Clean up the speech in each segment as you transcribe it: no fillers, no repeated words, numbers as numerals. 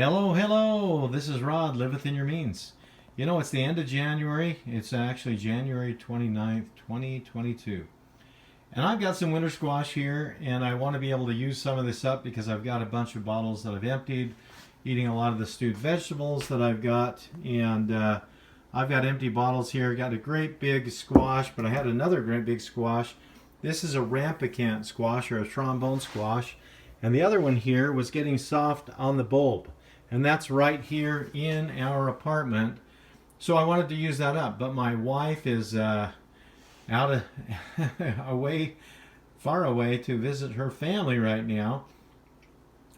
Hello, hello. This is Rod, Live Within Your Means. You know, it's the end of January. It's actually January 29th, 2022. And I've got some winter squash here, and I want to be able to use some of this up because I've got a bunch of bottles that I've emptied, eating a lot of the stewed vegetables that I've got. And I've got empty bottles here. Got a great big squash, but I had another great big squash. This is a rampicant squash, or a trombone squash. And the other one here was getting soft on the bulb. And that's right here in our apartment. So I wanted to use that up, but my wife is out of away, far away to visit her family right now.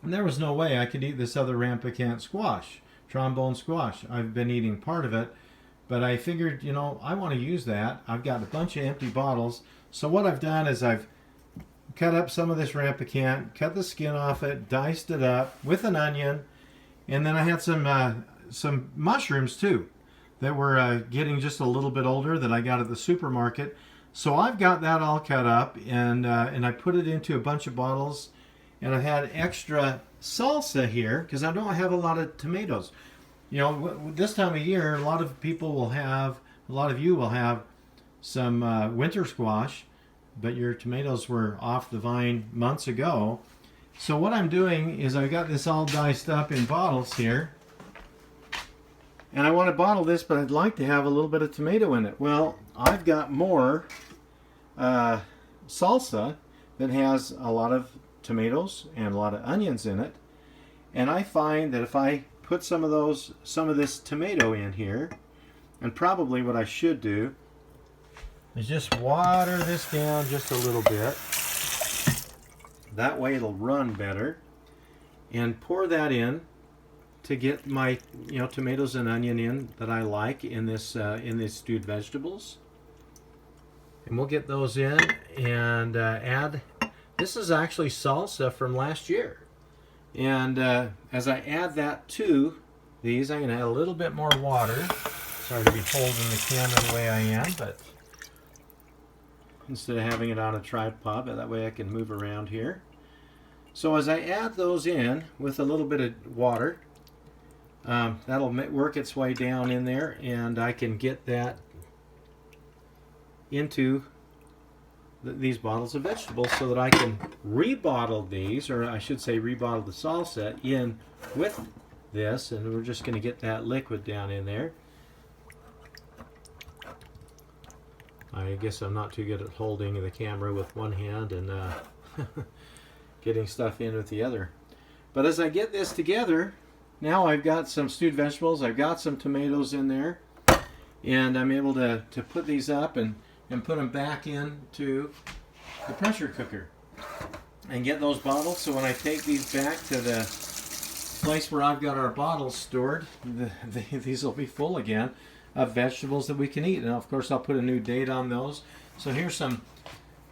And there was no way I could eat this other rampicant squash, trombone squash. I've been eating part of it, but I figured, you know, I want to use that. I've got a bunch of empty bottles. So what I've done is I've cut up some of this rampicant, cut the skin off it, diced it up with an onion, and then I had some mushrooms too that were getting just a little bit older that I got at the supermarket. So I've got that all cut up, and I put it into a bunch of bottles, and I had extra salsa here because I don't have a lot of tomatoes. You know, this time of year, a lot of you will have some winter squash, but your tomatoes were off the vine months ago. So what I'm doing is I've got this all diced up in bottles here. And I want to bottle this, but I'd like to have a little bit of tomato in it. Well, I've got more salsa that has a lot of tomatoes and a lot of onions in it. And I find that if I put some of this tomato in here, and probably what I should do is just water this down just a little bit. That way it'll run better. And pour that in to get my tomatoes and onion in that I like in these stewed vegetables. And we'll get those in and add. This is actually salsa from last year. And as I add that to these, I'm going to add a little bit more water. Sorry to be holding the camera the way I am, but instead of having it on a tripod, but that way I can move around here. So as I add those in with a little bit of water, that'll work its way down in there, and I can get that into these bottles of vegetables so that I can rebottle these, or I should say rebottle the salsa in with this, and we're just going to get that liquid down in there. I guess I'm not too good at holding the camera with one hand and getting stuff in with the other. But as I get this together, now I've got some stewed vegetables, I've got some tomatoes in there, and I'm able to put these up and put them back into the pressure cooker and get those bottles. So when I take these back to the place where I've got our bottles stored, these will be full again of vegetables that we can eat. And of course I'll put a new date on those. So here's some,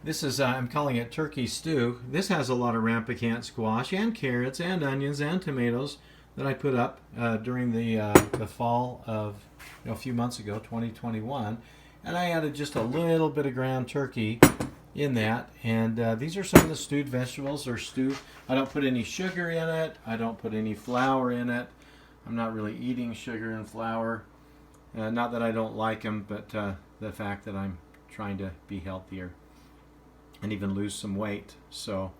this is, I'm calling it turkey stew. This has a lot of rampicant squash and carrots and onions and tomatoes that I put up during the fall of a few months ago, 2021. And I added just a little bit of ground turkey in that. And these are some of the stewed vegetables, or stew. I don't put any sugar in it. I don't put any flour in it. I'm not really eating sugar and flour. Not that I don't like them, but the fact that I'm trying to be healthier and even lose some weight. So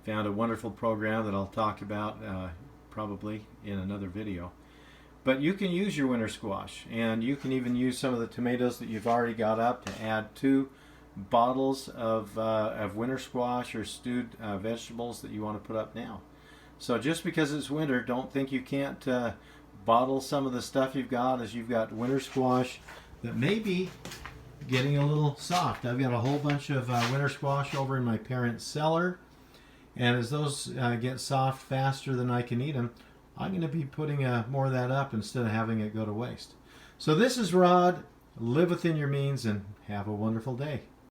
found a wonderful program that I'll talk about probably in another video. But you can use your winter squash, and you can even use some of the tomatoes that you've already got up to add 2 bottles of winter squash or stewed vegetables that you want to put up now. So just because it's winter, don't think you can't bottle some of the stuff you've got, as you've got winter squash that may be getting a little soft. I've got a whole bunch of winter squash over in my parents' cellar, and as those get soft faster than I can eat them, I'm going to be putting more of that up instead of having it go to waste. So this is Rod. Live within your means and have a wonderful day.